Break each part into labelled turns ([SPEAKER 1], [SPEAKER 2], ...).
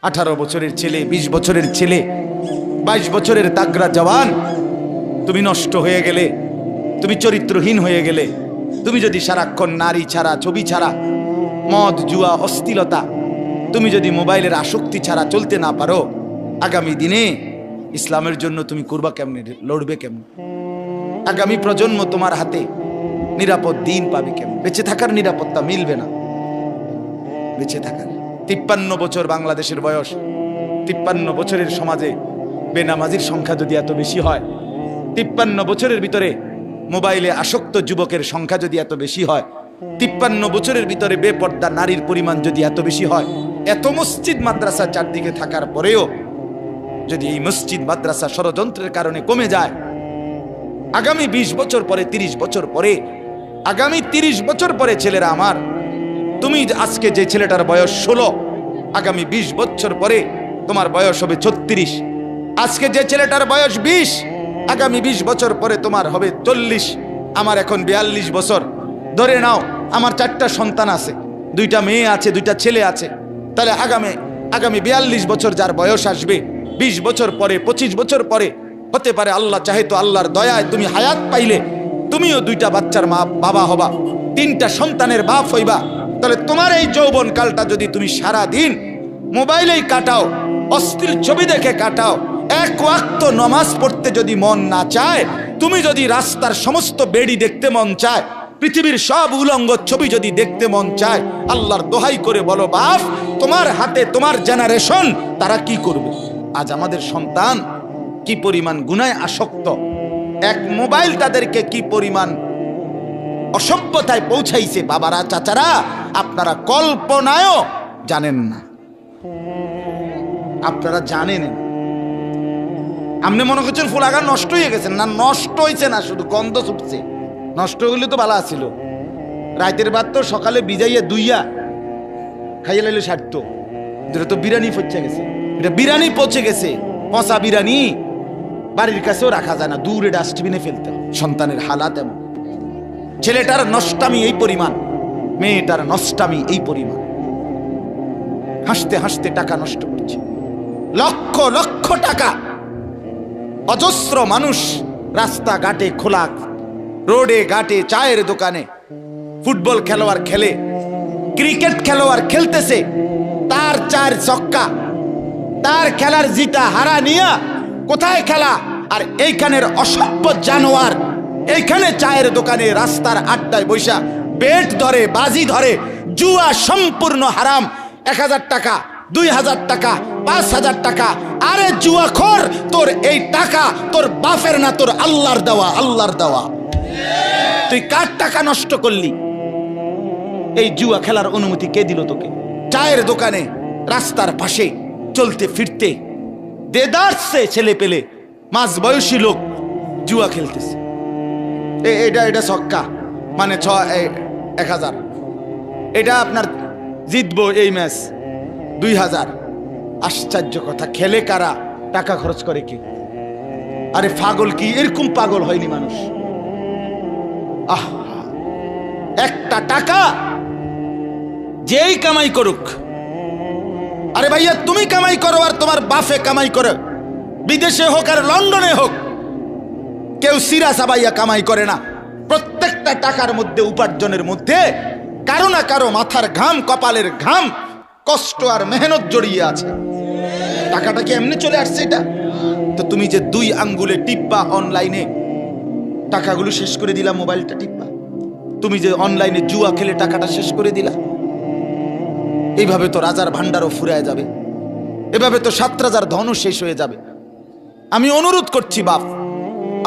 [SPEAKER 1] 18 বছরের ছেলে, 20 বছরের ছেলে, 22 বছরের তাগড়া জওয়ান, তুমি নষ্ট হয়ে গেলে, তুমি চরিত্রহীন হয়ে গেলে, তুমি যদি সারাক্ষণ নারী ছাড়া, ছবি ছাড়া, মদ জুয়া অশ্লীলতা, তুমি যদি মোবাইলের আসক্তি ছাড়া চলতে না পারো, আগামী দিনে ইসলামের জন্য তুমি করবা কেমনে, লড়বে কেমনে? আগামী প্রজন্ম তোমার হাতে নিরাপদ দিন পাবে কেমন? বেঁচে থাকার নিরাপত্তা মিলবে না। বেঁচে থাকার 53 বছর বাংলাদেশের বয়স, 53 বছরের সমাজে বেনামাজির সংখ্যা যদি এত বেশি হয়, 53 বছরের ভিতরে মোবাইলে আসক্ত যুবকের সংখ্যা যদি এত বেশি হয়, 53 বছরের ভিতরে বেপর্দা নারীর পরিমাণ যদি এত বেশি হয়, এত মসজিদ মাদ্রাসা চারদিকে থাকার পরেও যদি এই মসজিদ মাদ্রাসা ষড়যন্ত্রের কারণে কমে যায়, আগামী 20 বছর পরে, 30 বছর পরে, আগামী 30 বছর পরে ছেলেরা আমার, তুমি আজকে যে ছেলেটার বয়স 16, আগামী 20 বছর পরে তোমার বয়স হবে 36। আজকে যে ছেলেটার বয়স 20, আগামী 20 বছর পরে তোমার হবে 40। আমার এখন 42 বছর। ধরে নাও আমার 4টা সন্তান আছে, 2টা মেয়ে আছে, 2টা ছেলে আছে। তাহলে আগামী 42 বছর যার বয়স আসবে, 20 বছর পরে, 25 বছর পরে হতে পারে, আল্লাহ চাহে তো আল্লাহর দয়ায় তুমি হায়াত পাইলে তুমিও 2টা বাচ্চার মা বাবা হবা, 3টা সন্তানের বাপ হইবা। তাহলে তোমার এই যৌবন কালটা যদি তুমি সারা দিন মোবাইলেই কাটাও, অশ্লীল ছবি দেখে কাটাও, এক ওয়াক্ত নামাজ পড়তে যদি মন না চায়, তুমি যদি রাস্তার সমস্ত বেড়ি দেখতে মন চায়, পৃথিবীর সব উলঙ্গ ছবি যদি দেখতে মন চায়, আল্লাহর দোহাই করে বলো বাপ, তোমার হাতে তোমার জেনারেশন তারা কি করবে? আজ আমাদের সন্তান কি পরিমাণ গুনায় আসক্ত, এক মোবাইল তাদেরকে কি পরিমাণ অসভ্যতায় পৌঁছাইছে, বাবারা চাচারা আপনারা কল্পনায়ও জানেন না। আপনারা জানেন, আপনি মনে করছেন ফুলাগান নষ্ট হয়ে গেছেন, না নষ্ট হয়েছে না, শুধু গন্ধ ছুটছে। নষ্ট হইলে তো ভালো ছিল, রাতের ভাত তো সকালে বিজাইয়া দুইয়া খাইয়া লাইলে সারতো, যেটা তো বিরিয়ানি পচে গেছে, এটা বিরিয়ানি পচে গেছে, পচা বিরিয়ানি বাড়ির কাছেও রাখা যায় না, দূরে ডাস্টবিনে ফেলতে হয়। সন্তানের হালাত এমন, ছেলেটার নষ্টামি এই পরিমাণ, মেয়েটার নষ্টামি এই পরিমাণ, হাসতে হাসতে টাকা নষ্ট করছে, লক্ষ লক্ষ টাকা। অজস্র মানুষ রাস্তাঘাটে, খোলা রোডে ঘাটে, চায়ের দোকানে, ফুটবল খেলোয়াড় খেলে, ক্রিকেট খেলোয়াড় খেলতেছে, তার 4 ছক্কা, তার খেলার জিতা হারা নিয়া কোথায় খেলা? আর এইখানের অসভ্য জানোয়ার এইখানে চায়ের দোকানে, রাস্তার আড্ডায় বৈশা বেট ধরে, বাজি ধরে, জুয়া সম্পূর্ণ হারাম। 1000 টাকা, 2000 টাকা, 5000 টাকা। আরে জুয়াখোর, তোর এই টাকা তোর বাপের না, তোর আল্লাহর দেওয়া, আল্লাহর দেওয়া। তুই কার টাকা নষ্ট করলি? এই জুয়া খেলার অনুমতি কে দিল তোকে? চায়ের দোকানে, রাস্তার পাশে চলতে ফিরতে দেদারসে ছেলে পেলে, মাঝ বয়সী লোক জুয়া খেলতেছে। এটা ছক্কা মানে 1000, এটা আপনার জিতবো এই ম্যাচ 2000। আশ্চর্য কথা, খেলে কারা? টাকা খরচ করে কি? আরে পাগল কি এরকম পাগল হয়নি মানুষ? আহ, একটা টাকা যেই কামাই করুক, আরে ভাইয়া তুমি কামাই করো আর তোমার বাপে কামাই করে, বিদেশে হোক আর লন্ডনে হোক, কেউ সিরা সাবাইয়া কামাই করে না। প্রত্যেকটা টাকার মধ্যে, উপার্জনের মধ্যে কারো না কারো মাথার ঘাম, কপালের ঘাম, কষ্ট আর মেহনত জড়িয়ে আছে। টাকাটা কি এমনি চলে আসছে? এটা তো তুমি যে 2 আঙ্গুলে টিপবা অনলাইনে, টাকাগুলো শেষ করে দিলা, মোবাইলটা টিপবা। তুমি যে অনলাইনে জুয়া খেলে টাকাটা শেষ করে দিলা। এইভাবে তো রাজার ভান্ডারও ফুরায় যাবে, এভাবে তো 7 রাজার ধনও শেষ হয়ে যাবে। আমি অনুরোধ করছি বাপ,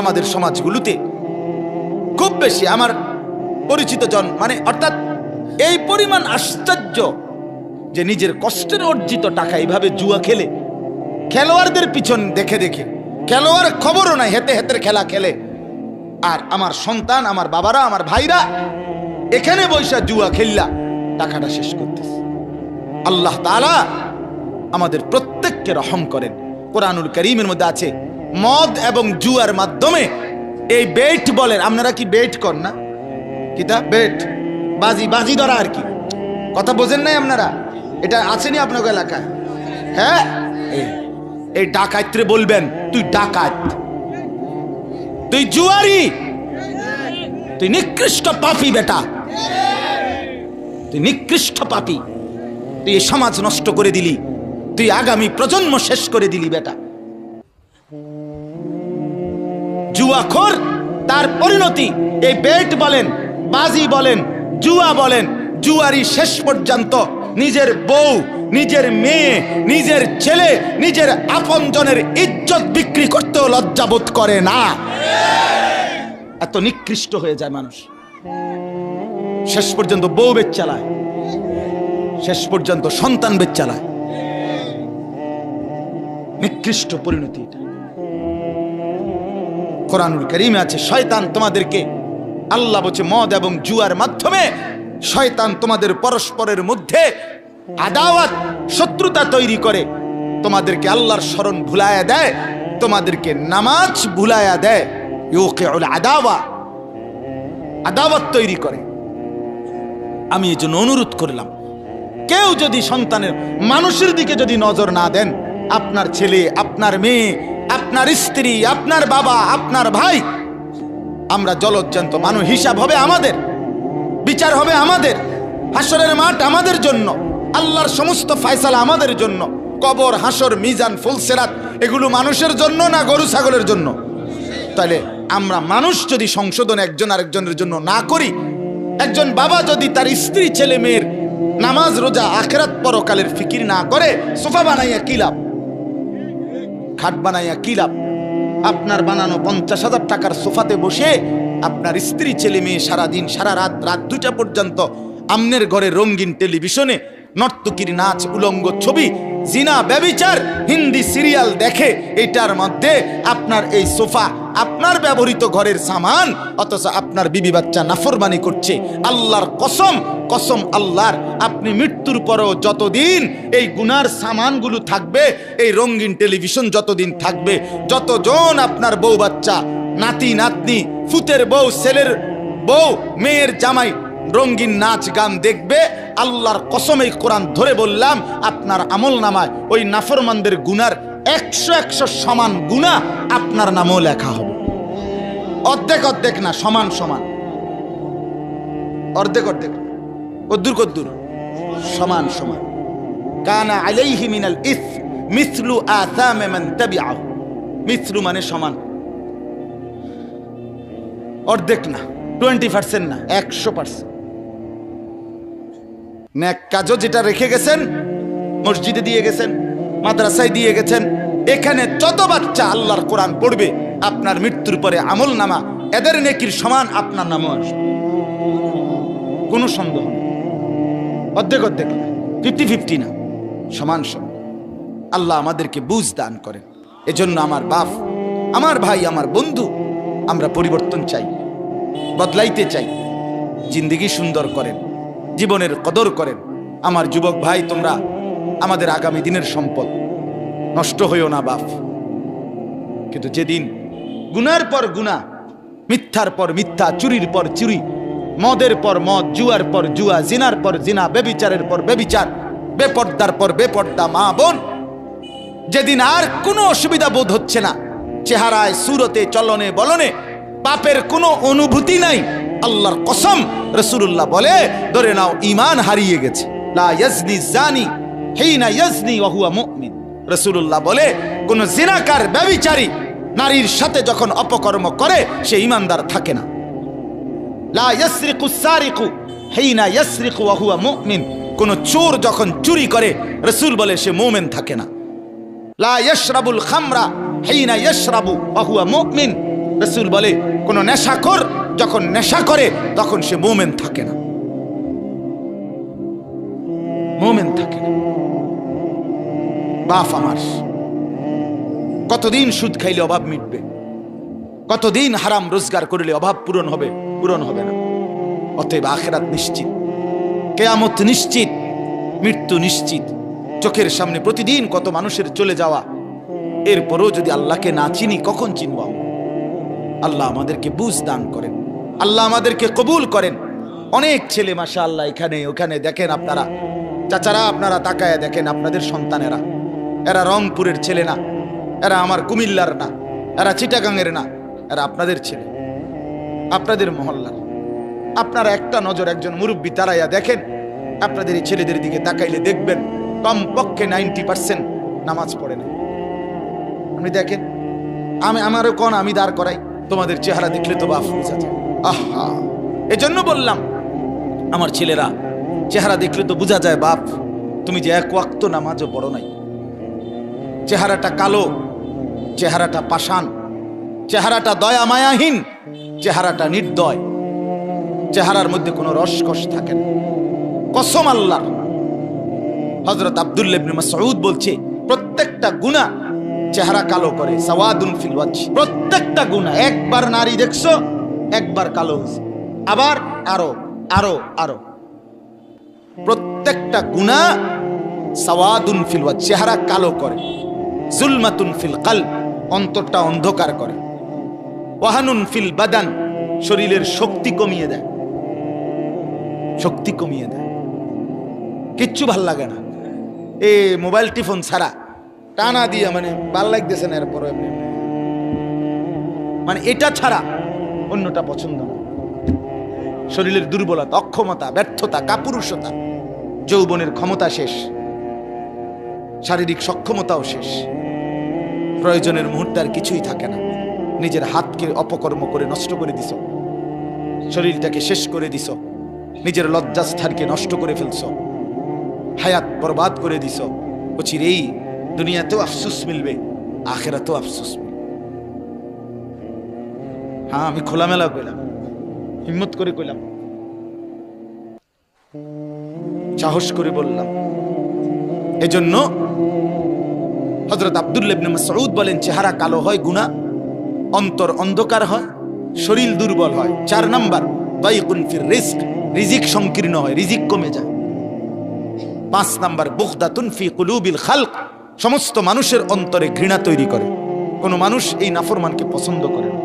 [SPEAKER 1] আমাদের সমাজগুলোতে খুব বেশি আমার পরিচিত জন, মানে অর্থাৎ এই পরিমাণ আশ্চর্য যে নিজের কষ্টের অর্জিত টাকা এইভাবে জুয়া খেলে, খেলোয়াড়দের পিছন দেখে দেখে, খেলোয়াড় খবরও নাই, হেতে হেতের খেলা খেলে। আর আমার সন্তান, আমার বাবারা, আমার ভাইরা এখানে বৈশা জুয়া খেললা টাকাটা শেষ করতেছে। আল্লাহ তাআলা আমাদের প্রত্যেককে রহম করেন। কোরআনুল কারীমের মধ্যে আছে, মদ এবং জুয়ার মাধ্যমে এই বেট বলেন, আপনারা কি বেট কর না? কিতা বেট, বাজি, বাজি ধরা আর কি, কথা বোঝেন নাই আপনারা? এটা আসেনি আপনার এলাকায়? হ্যাঁ, এই ডাকাইতে বলবেন তুই ডাকাত, তুই জুয়ারি, তুই নিকৃষ্ট পাপী বেটা, তুই নিকৃষ্ট পাপী, তুই এই সমাজ নষ্ট করে দিলি, তুই আগামী প্রজন্ম শেষ করে দিলি বেটা। জুয়াখোর তার পরিণতি এই বেট বলেন, বাজি বলেন, জুয়া বলেন, জুয়ারি শেষ পর্যন্ত নিজের বউ, নিজের মেয়ে, নিজের ছেলে, নিজের আপনজনের ইজ্জত বিক্রি করতেও লজ্জাবোধ করে না। এত নিকৃষ্ট হয়ে যায় মানুষ, শেষ পর্যন্ত বউ বেচ চালায়, শেষ পর্যন্ত সন্তান বেচ চালায়। নিকৃষ্ট পরিণতি এটা। কোরআনুল কারীমে আছে শয়তান তোমাদেরকে, আল্লাহ বলছে মদ এবং জুয়ার মাধ্যমে শয়তান তোমাদের পরস্পরের মধ্যে আদাওয়াত, শত্রুতা তৈরি করে, তোমাদেরকে আল্লাহর স্মরণ ভুলায়া দেয়, তোমাদেরকে নামাজ ভুলায়া দেয়, ইউকিউল আদাওয়া, আদাওয়াত তৈরি করে। আমি এই জন্য অনুরোধ করলাম, কেউ যদি সন্তানের মানুষের দিকে যদি নজর না দেন, আপনার ছেলে, আপনার মেয়ে, আপনার স্ত্রী, আপনার বাবা, আপনার ভাই, আমরা জলজ্জান্ত মানুষ, হিসাব হবে আমাদের, বিচার হবে আমাদের, হাসরের মাঠ আমাদের জন্য, আল্লাহর সমস্ত ফয়সালা আমাদের জন্য। কবর, হাসর, মিজান, ফুলসিরাত এগুলো মানুষের জন্য না গরু ছাগলের জন্য? তাহলে আমরা মানুষ যদি সংশোধন একজন আরেকজনের জন্য না করি, একজন বাবা যদি তার স্ত্রী, ছেলে মেয়ের নামাজ, রোজা, আখিরাত, পরকালের ফিকির না করে, সোফা বানাইয়া কি লাভ, খাট বানাইয়া কি লাভ? আপনার বানানো 50,000 টাকার সোফাতে বসে আপনার স্ত্রী, ছেলে মেয়ে সারাদিন, সারা রাত, রাত 2টা পর্যন্ত আমনের ঘরে রঙিন টেলিভিশনে নর্তকীর নাচ, উলঙ্গ ছবি, জিনা, ব্যভিচার, হিন্দি সিরিয়াল দেখে, এটার মধ্যে আপনার এই সোফা আপনার ব্যবহৃত ঘরের সামান, অথচ আপনার বিবি বাচ্চা নাফরমানি করছে। আল্লাহর কসম, কসম আল্লাহর, আপনি মৃত্যুর পরেও যতদিন এই গুনার সামানগুলো থাকবে, এই রঙিন টেলিভিশন যতদিন থাকবে, যতজন আপনার বউ বাচ্চা, নাতি নাতনি, ফুতের বউ, ছেলের বউ, মেয়ের জামাই রঙিন নাচ গান দেখবে, আল্লাহর কসম এই কোরআন ধরে বললাম, আপনার আমল নামায় ওই নাফরমানদের গুনার 100 সমান গুনাহ আপনার নামও লেখা হবে। অর্ধেক অর্ধেক না, সমান সমান, অর্ধেক অর্ধেক, কদ্দুর কদ্দুর, সমান সমান। কানা আলাইহি মিনাল ইস মিসলু আসামে মান তাবিআহু, মিসলু মানে সমান, অর্ধেক না, 20% না, 100%। নেক কাজও যেটা রেখে গেছেন, মসজিদে দিয়ে গেছেন, মাদ্রাসায় দিয়ে গেছেন, এখানে যত বাচ্চা আল্লাহর কোরআন পড়বে, আপনার মৃত্যুর পরে আমল নামা এদের নেকির সমান আপনার নামও আসবে, কোনো সন্দেহ নেই। অর্ধেক অর্ধেক না, 50-50 না, সমান সমান। আল্লাহ আমাদেরকে বুঝ দান করেন। এজন্য আমার বাপ, আমার ভাই, আমার বন্ধু, আমরা পরিবর্তন চাই, বদলাইতে চাই, জিন্দেগি সুন্দর করেন, জীবনের কদর করেন। আমার যুবক ভাই, তোমরা আমাদের আগামী দিনের সম্পদ, নষ্ট হইও না বাপ। কিন্তু যেদিন গুনার পর গুনাহ, মিথ্যার পর মিথ্যা, চুরির পর চুরি, মদের পর মদ, জুয়ার পর জুয়া, জিনার পর জিনা, বেবিচারের পর বেবিচার, বেপর্দার পর বেপর্দা মা বোন, যেদিন আর কোনো অসুবিধা বোধ হচ্ছে না, চেহারায়, সুরতে, চলনে বলনে পাপের কোনো অনুভূতি নাই, আল্লাহর কসম রাসূলুল্লাহ বলে, ধরে নাও ঈমান হারিয়ে গেছে। লা ইয়াজনি জানি হিনা ইয়াজনি ওয়া হুয়া মুমিন। রাসূলুল্লাহ বলে, কোন জিনাকার, ব্যভিচারী নারীর সাথে যখন অপকর্ম করে, সে ঈমানদার থাকে না। লা ইয়াসরিকু সারিকু হিনা ইয়াসরিকু ওয়া হুয়া মুমিন। কোন চোর যখন চুরি করে, রাসূল বলে সে মুমিন থাকে না। লা ইয়াশরাবুল খামরা হিনা ইয়াশরাবু ওয়া হুয়া মুমিন। রাসূল বলে, কোন নেশাখোর যখন নেশা করে, তখন সে মুমিন থাকে না, মুমিন থাকে না। বাপ আমার, কতদিন সুদ খাইলে অভাব মিটবে? কতদিন হারাম রোজগার করলে অভাব পূরণ হবে? পূরণ হবে না। অতএব আখিরাত নিশ্চিত, কিয়ামত নিশ্চিত, মৃত্যু নিশ্চিত। চোখের সামনে প্রতিদিন কত মানুষের চলে যাওয়া, এরপরও যদি আল্লাহকে না চিনি, কখন চিনব? আল্লাহ আমাদেরকে বুঝ দান করেন, আল্লাহ আমাদেরকে কবুল করেন। অনেক ছেলে মাশাআল্লাহ এখানে ওখানে দেখেন, আপনারা চাচারা, আপনারা তাকায় দেখেন, আপনাদের সন্তানেরা এরা রংপুরের ছেলে না, এরা আমার কুমিল্লার না, এরা চিটাগাংয়ের না, এরা আপনাদের ছেলে, আপনাদের মহল্লার। আপনারা একটা নজর একজন মুরব্বী তারাইয়া দেখেন, আপনাদের এই ছেলেদের দিকে তাকাইলে দেখবেন কমপক্ষে 90% নামাজ পড়ে না। আপনি দেখেন, আমারও কোন আমি দাঁড় করাই, তোমাদের চেহারা দেখলে তো বাপ বুঝা যায়। আহা, এজন্য বললাম আমার ছেলেরা, চেহারা দেখলে তো বোঝা যায় বাপ তুমি যে এক ওয়াক্ত নামাজও পড়ো নাই। চেহারাটা কালো, চেহারাটা পাষাণ, চেহারাটা দয়া মায়াহীন, চেহারাটা নির্দয়, চেহারার মধ্যে কোনো রসকস থাকে না। কসম আল্লাহর, হযরত আব্দুল্লাহ ইবনে মাসউদ বলছে প্রত্যেকটা গুনাহ চেহারা কালো করে, সাওয়াদুন ফিল ওয়াজহ। প্রত্যেকটা গুনাহ, একবার নারী দেখছো একবার কালো হয়েছে, আবার আরো আরো আরো, প্রত্যেকটা গুনাহ সাওয়াদুন ফিল ওয়াজহ, চেহারা কালো করে। জুলমাতুন ফিল কলব, অন্তরটা অন্ধকার করে। ওয়াহানুন ফিল বাদান, শরীরের শক্তি কমিয়ে দেয়, শক্তি কমিয়ে দেয়, কিচ্ছু ভাল লাগে না। এ মোবাইল টিফোন ছাড়া টানা দিয়ে মানে ভাল লাগতেছে না, এরপর মানে এটা ছাড়া অন্যটা পছন্দ না। শরীরের দুর্বলতা, অক্ষমতা, ব্যর্থতা, কাপুরুষতা, যৌবনের ক্ষমতা শেষ, শারীরিক সক্ষমতাও শেষ, প্রয়োজনের মুহূর্তে আর কিছুই থাকে না। নিজের হাতকে অপকর্ম করে নষ্ট করে দিছ, শরীরটাকে শেষ করে দিছ, নিজের লজ্জাস্থানকে নষ্ট করে ফেলছ, হায়াত বরবাদ করে দিছ। এই দুনিয়াতেও আফসোস মিলবে, আখিরাতেও আফসোস মিলবে। হ্যাঁ, আমি খোলামেলা কইলাম, হিম্মত করে কইলাম, সাহস করে বললাম। এজন্য হযরত আব্দুল্লাহ ইবনে মাসউদ বলেন চেহারা কালো হয় গুনাহ, অন্তর অন্ধকার হয়, শরীর দুর্বল হয়। 4 নাম্বার দাইকুন ফির রিজক, রিজিক সংকীর্ণ হয়, রিজিক কমে যায়। 5 নাম্বার বুগদাতুন ফি কুলুবিল খালক, সমস্ত মানুষের অন্তরে ঘৃণা তৈরি করে। কোন মানুষ এই নাফরমানকে পছন্দ করে না।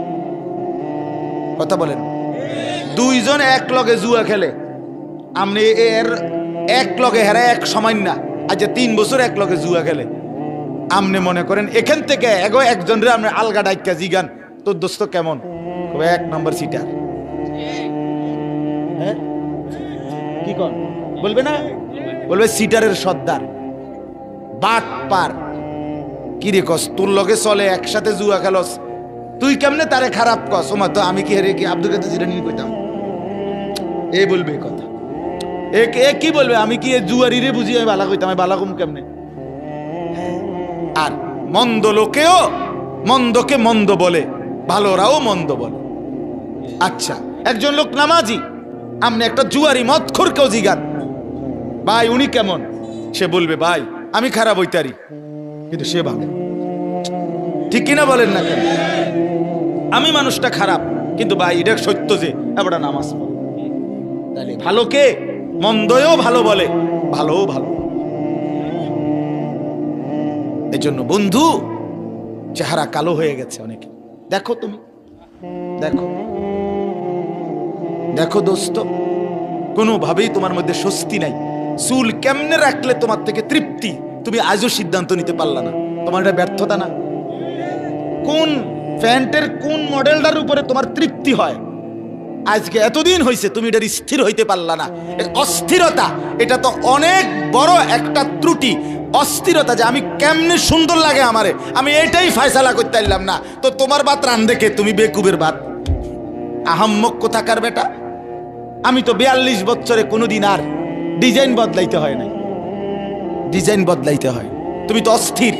[SPEAKER 1] কথা বলেন, দুইজন এক লগে জুয়া খেলে, আপনি এর এক লগে হেরা এক সমান না, আজ 3 বছর এক লগে জুয়া খেলে, আপনি মনে করেন এখান থেকে একজন রে আপনি আলগা ডাইকা জিগান তোর দোস্ত কেমন, 1 নম্বর সিটার। হ্যাঁ কি কন বলবে না, বলবে সিটারের সর্দার, বাট পার। কি রে কস, তোর লগে চলে একসাথে জুয়া খেলস, তুই কেমনে তারে খারাপ কস? ওমা তো আমি কি হেরে কি আব্দুল কাদের জিলানী কইতাম, এ বলবে কথা। এ কি বলবে, আমি কি জুয়ারি রে বুঝি আমি বালা কইতাম, আমি বালা কম কেমনে? আর মন্দ লোকেও মন্দকে মন্দ বলে, ভালোরাও মন্দ বলে। আচ্ছা, একজন লোক নামাজি, আপনি একটা জুয়ারি মদখোরকেও জিগান ভাই উনি কেমন, সে বলবে ভাই আমি খারাপ হইতারি, কিন্তু সে ভালো। ঠিক কিনা বলেন না কেন? আমি মানুষটা খারাপ, কিন্তু ভাই এটা সত্য যে এবার নামাজ পড়ে। তাহলে ভালোকে মন্দও ভালো বলে, ভালোও ভালো। এই জন্য বন্ধু, চেহারা কালো হয়ে গেছে অনেকে। দেখো তুমি, দেখো দেখো দোস্ত, কোনোভাবেই তোমার মধ্যে স্বস্তি নাই। চুল কেমনে রাখলে তোমার থেকে তৃপ্তি, তুমি আজও সিদ্ধান্ত নিতে পারলা না। তোমার এটা ব্যর্থতা না? কোন প্যান্টের কোন মডেলটার উপরে তোমার তৃপ্তি হয়? আজকে এতদিন হয়েছে তুমি এটার স্থির হইতে পারলা না। অস্থিরতা, এটা তো অনেক বড় একটা ত্রুটি। অস্থিরতা যে আমি কেমনে সুন্দর লাগে আমারে, আমি এটাই ফয়সালা করতে পারলাম না। তো তোমার বাত রান দেখে তুমি বেকুবের বাত, আহাম্মক কোথাকার বেটা। আমি তো 42 বছরে কোনোদিন আর ডিজাইন বদলাইতে হয় নাই, ডিজাইন বদলাইতে হয়। তুমি তো অস্থির,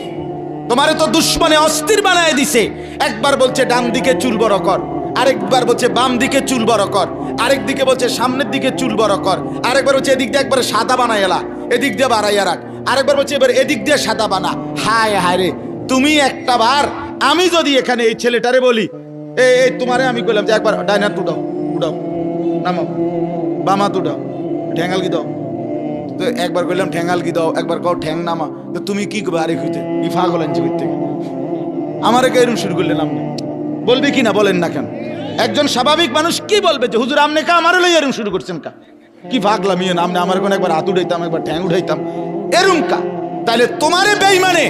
[SPEAKER 1] তোমারে তো দুশ্মনে অস্থির বানায় দিছে। একবার বলছে ডান দিকে চুল বড় কর, আরেকবার বলছে বাম দিকে চুল বড় কর, আরেক দিকে বলছে সামনের দিকে চুল বড় কর, আরেকবার বলছে এদিক দিয়ে একবার সাদা বানাই এলা, এদিক দিয়ে বাড়াইয়া রাখ, আরেকবার বলছে এবার এদিক দিয়ে সাদা বানা। হায় হায় রে, তুমি একটা বার, আমি যদি এখানে এই ছেলেটারে বলি এই তোমারে আমি কইলাম যে একবার ডাইনার তুডাও, উঠাও, নামাও, বামা তুডাও, ঠ্যাঙ্গাল কি দাও, তো একবার কইলাম ঠ্যাঙ্গাল কি দাও, একবার কও ঠ্যাং নামা, তো তুমি কি করবে? আরেক হইতে ই ফাগল আনছে থেকে আমার এরকম শুরু করলেন। আপনি বলবে কি না বলেন না কেন? একজন স্বাভাবিক মানুষ কি বলবে যে হুজুর আপনি কা আমার লই এরকম শুরু করছেন কা, কি ফাগলামি, আপনি আমার কোন একবার হাত উঠাইতাম, একবার ঠ্যাং উঠাইতাম, এরকম কা। তাহলে তোমারে বেঈমানে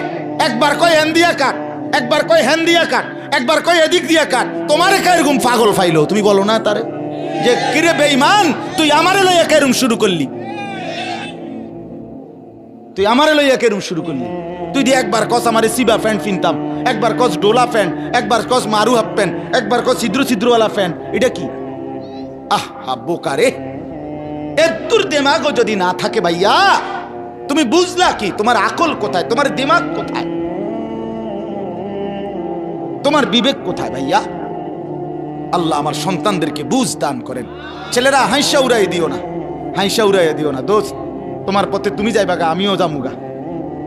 [SPEAKER 1] একবার কয় হ্যান দিয়া কাট, একবার কয় হ্যান দিয়া কাট, একবার কয় এদিক দিয়া কাট। তোমারে এরকম পাগল ফাইলো, তুমি বলো না তারে যে কিরে বেঈমান তুই আমারে লইয়া কেরম শুরু করলি, তুই আমারে লইয়া কেরম শুরু করলি। তুই দিয়ে একবার কস আমারে সিবা প্যান্ট কিনতাম, একবার কস ডোলা প্যান্ট, একবার কস মারু হাফ প্যান্ট, একবার কস ছিদ্র ছিদ্রওয়ালা প্যান্ট। এটা কি? আহা বোকারে, এত্তুর দিমাগও যদি না থাকে ভাইয়া, তুমি বুঝলা কি? তোমার আকল কোথায়? তোমার দিমাগ কোথায়? তোমার বিবেক কোথায় ভাইয়া? আল্লাহ আমার সন্তানদেরকে বুঝ দান করেন। ছেলেরা হাইসা উড়াই দিও না, হাইসা উড়াই দিও না দোস্ত। তোমার পথে তুমি যাইবা গা, আমিও যামুগা।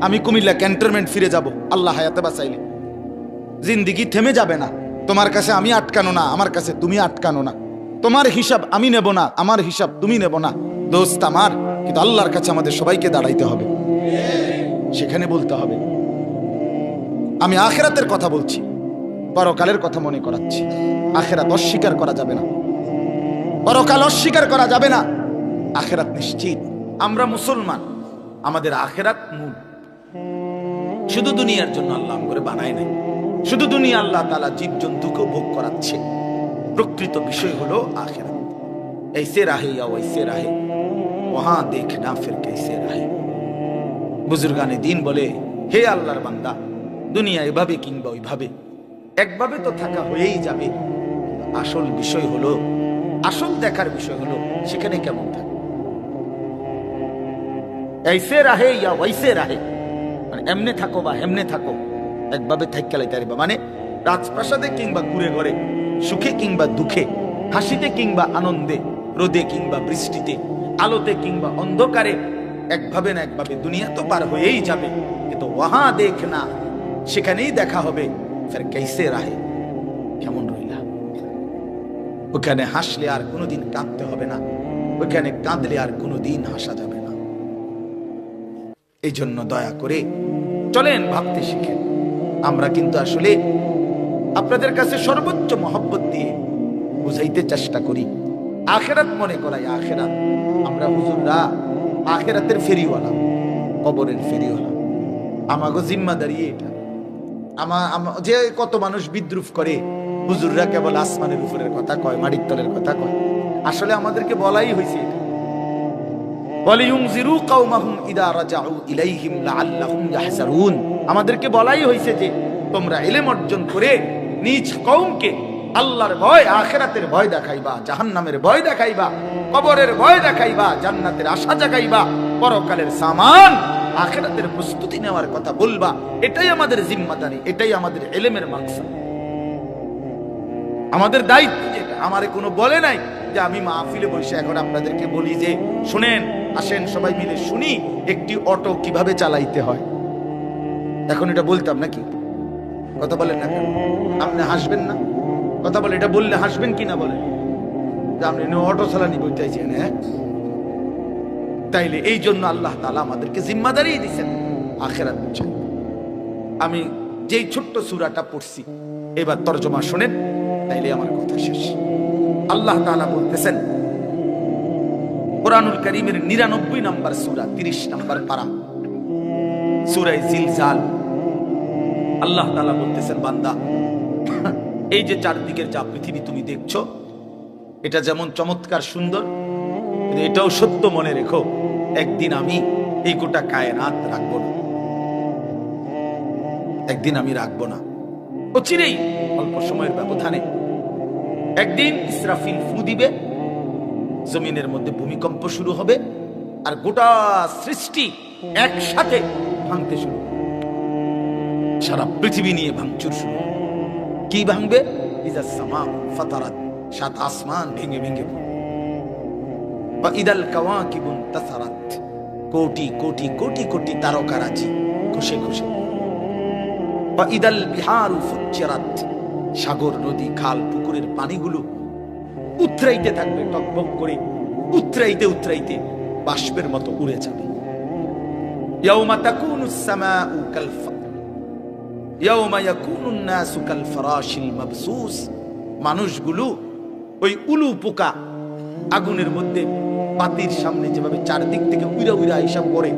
[SPEAKER 1] আমি কুমিল্লা ক্যান্টনমেন্ট ফিরে যাব আল্লাহ হায়াতে বাঁচাইলে। জিন্দিগি থেমে যাবে না। তোমার কাছে আমি আটকানো না, আমার কাছে তুমি আটকানো না। তোমার হিসাব আমি নেব না, আমার হিসাব তুমি নেব না দোস্ত আমার। কিন্তু আল্লাহর কাছে আমাদের সবাইকে দাঁড়াইতে হবে, সেখানে বলতে হবে। আমি আখিরাতের কথা বলছি, পরকালের কথা মনে করাচ্ছি। আখিরাত অস্বীকার করা যাবে না, পরকাল অস্বীকার করা যাবে না। আখিরাত নিশ্চিত। আমরা মুসলমান, আমাদের আখিরাত মূল। শুধু দুনিয়ার জন্য আল্লাহ করে বানায় নাই। শুধু দুনিয়া আল্লাহ তাআলা জীবজন্তুকে ভোগ করাচ্ছে। প্রকৃত বিষয় হলো আখিরাত। ऐसे राहे या वैसे राहे वहां देखना फिर कैसे राहे। বুজুর্গানে দিন বলে, হে আল্লাহর বান্দা, দুনিয়া এভাবে কিংবা ওইভাবে, একভাবে তো থাকা হয়েই যাবে। আসল বিষয় হলো, আসল দেখার বিষয় হলো সেখানে কেমন থাকে। ऐसे রাহে ইয়া ওয়াইসে রাহে, মানে এমনে থাকো বা হেমনে থাকো, একভাবে থাইকা লাইতে পারবা। মানে রাজপ্রাসাদে কিংবা ঘুরে ঘরে, সুখে কিংবা দুঃখে, হাসিতে কিংবা আনন্দে, রোদে কিংবা বৃষ্টিতে, আলোতে কিংবা অন্ধকারে, একভাবে না একভাবে দুনিয়া তো পার হয়েই যাবে। কিন্তু ওয়াহা দেখনা, সেখানেই দেখা হবে ফের कैसे রাহে, কেমন রইলা। ওখানে হাসলে আর কোনোদিন কাঁদতে হবে না, ওখানে কাঁদলে আর কোনোদিন হাসা যাবে না। এই জন্য দয়া করে চলেন ভাবতে শিখেন। আমরা কিন্তু আসলে আপনাদের কাছে সর্বোচ্চ মহব্বত দিয়ে বুঝাইতে চেষ্টা করি। আখিরাত মনে করাই আখিরাত। আমরা হুজুররা আখিরাতের ফেরিওয়ালা, কবরের ফেরিওয়ালা। আমাগো জিম্মাদারি এটা। যে কত মানুষ বিদ্রুপ করে হুজুররা কেবল আসমানের উপরের কথা কয়, মাটির তলের কথা কয়। আসলে আমাদেরকে বলাই হয়েছে এটা, ওয়ালিয়ুনজিরু কওমাহুম ইদা রাজাউ ইলাইহিম লাআল্লাহুম ইয়াহজারুন। আমাদেরকে বলাই হয়েছে যে তোমরা ইলম অর্জন করে নিজ কওমকে আল্লাহর ভয়, আখিরাতের ভয় দেখাইবা, জাহান্নামের ভয় দেখাইবা, কবরের ভয় দেখাইবা, জান্নাতের আশা জাগাইবা, পরকালের সামান আখিরাতের প্রস্তুতি নেওয়ার কথা বলবা। এটাই আমাদের জিম্মাদারি, এটাই আমাদের ইলমের মাকসাদ, আমাদের দায়িত্ব। যেটা আমারে কোনো বলে নাই যে আমি মাহফিলে বসে এখন আপনাদেরকে বলি যে শুনেন, আসেন সবাই মিলে শুনি একটি অটো কিভাবে চালাইতে হয়। এখন এটা বলতাম নাকি? কথা বলেন না কেন? আপনি হাসবেন না? কথা বলে, এটা বললে হাসবেন কিনা বলেন? যে আপনি অটো চালানি বলতে চাইছেন, হ্যাঁ? তাইলে এই জন্য আল্লাহ তাআলা আমাদেরকে জিম্মাদারি দিয়েছেন আখিরাত বুঝাই। আমি যেই ছোট্ট সূরাটা পড়ছি এবার তরজমা শুনেন, তাইলে আমার কথা শেষ। আল্লাহ তাআলা বলতেছেন কুরআনুল কারীমের 99 নম্বর সূরা 30 নম্বর পারা, সূরা জিলজাল। আল্লাহ তাআলা বলতেছেন, বান্দা এই যে চারদিকের যা পৃথিবী তুমি দেখছো, এটা যেমন চমৎকার সুন্দর, এটাও সত্য মনে রেখো, একদিন আমি এই গোটা কায়নাত রাখবো না, একদিন আমি রাখবো না। অচিরেই অল্প সময়ের ব্যবধানে একদিন ইসরাফিল ফু দিবে, জমিনের মধ্যে ভূমিকম্প শুরু হবে, আর গোটা সৃষ্টি একসাথে ভাঙতে শুরু হবে। সারা পৃথিবী নিয়ে ভাঙচুর শুরু। কি ভাঙবে? ইজাস সামা ফাতারাত, সাত আসমান ভেঙে ভেঙে পড়বে। বা ইদাল কাওয়াকিবুন তাসারাত, কোটি কোটি কোটি কোটি তারকারাজি খসে খসে। বা ইদাল বিহারু ফুজ্জিরাত, সাগর নদী খাল পুকুরের পানিগুলো উতরাইতে থাকবে, টকবক করে উতরাইতে উতরাইতে বাষ্পের মতো উড়ে যাবে। ইয়াউমা তাকুনুস সামাউ কাল ইয়াউমা ইয়াকুনুন নাসু কাল ফারাশিল মাবসুস, মানুষগুলো ওই উলু পোকা আগুনের মধ্যে পাতির সামনে যেভাবে চারদিক থেকে উইরা উইরা হিসাব করে,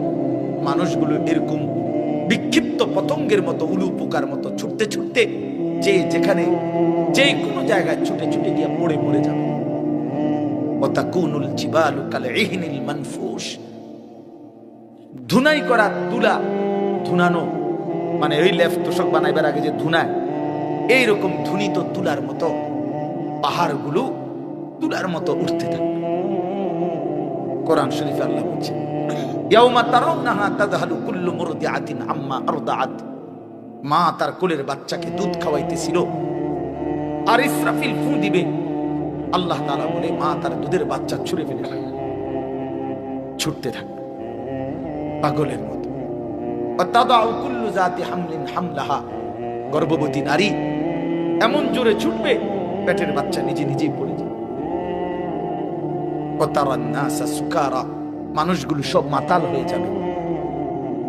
[SPEAKER 1] মানুষগুলো এরকম বিক্ষিপ্ত কীট পতঙ্গের মতো উলু পোকার মতো ছুটতে ছুটতে যে যেখানে যে কোনো জায়গায় ছুটে ছুটে গিয়ে পড়ে মরে যাবে। ওয়াতাকুনুল জিবালু কালইহনিল মানফুশ, ধুনাই করা তুলা, ধুনানো মানে ওই লেফ তোষক বানাইবার আগে যে ধুনায়, এইরকম ধুনিত তুলার মতো পাহাড়গুলো তুলার মতো উঠতে থাকবে। কোরআন শরীফে আল্লাহ বলছে, ইয়াউমা তারাউনাহা তাযহালু কুল্লু মুরদিআতিন আম্মা আরদাআত, মা তার কোলের বাচ্চাকে দুধ খাওয়াইতেছিল, আর ইসরাফিল ফু দিবে, আল্লাহ তাআলা বলে মা তার দুধের বাচ্চা ছুঁড়ে ফেলে দেবে, ছুটতে থাকবে পাগলের মতো। ওয়াতাদাউ কুল্লু যাতি হামলিন হামলাহা, গর্ভবতী নারী এমন জোরে ছুটবে পেটের বাচ্চা নিজে নিজেই পড়ে যাবে। ওয়াতারান নাসা সুকারা, মানুষগুলো সব মাতাল হয়ে যাবে।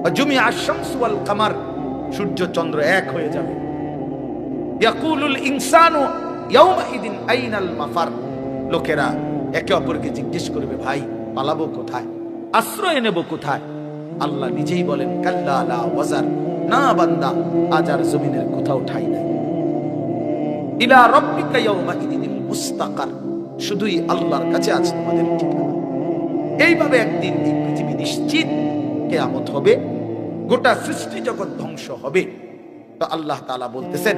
[SPEAKER 1] ওয়াজুমিআ আশ-শামসু ওয়াল কামার, সূর্য চন্দ্র এক হয়ে যাবে। ইয়াকুলুল ইনসানু ইয়াউমাইদিন আইনাল মাফার, লোকেরা একে অপরকে জিজ্ঞেস করবে, ভাই পালাবো কোথায়, আশ্রয় নেব কোথায়? আল্লাহ নিজেই বলেন, কাল্লা লা ওয়াজার, না বান্দা, আজ আর জমিনের কোথাও ঠাঁই নাই। ইলা রাব্বিকা ইয়াউমাইদিনিল মুস্তাকার, শুধুই আল্লাহর কাছে আছে তোমাদের ঠিকানা। এইভাবে একদিন এই পৃথিবী নিশ্চিত কিয়ামত হবে, গোটা সৃষ্টি জগৎ ধ্বংস হবে। তো আল্লাহ তাআলা বলতেছেন,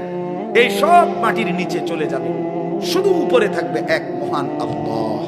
[SPEAKER 1] এই সব মাটির নিচে চলে যাবে, শুধু উপরে থাকবে এক মহান আল্লাহ।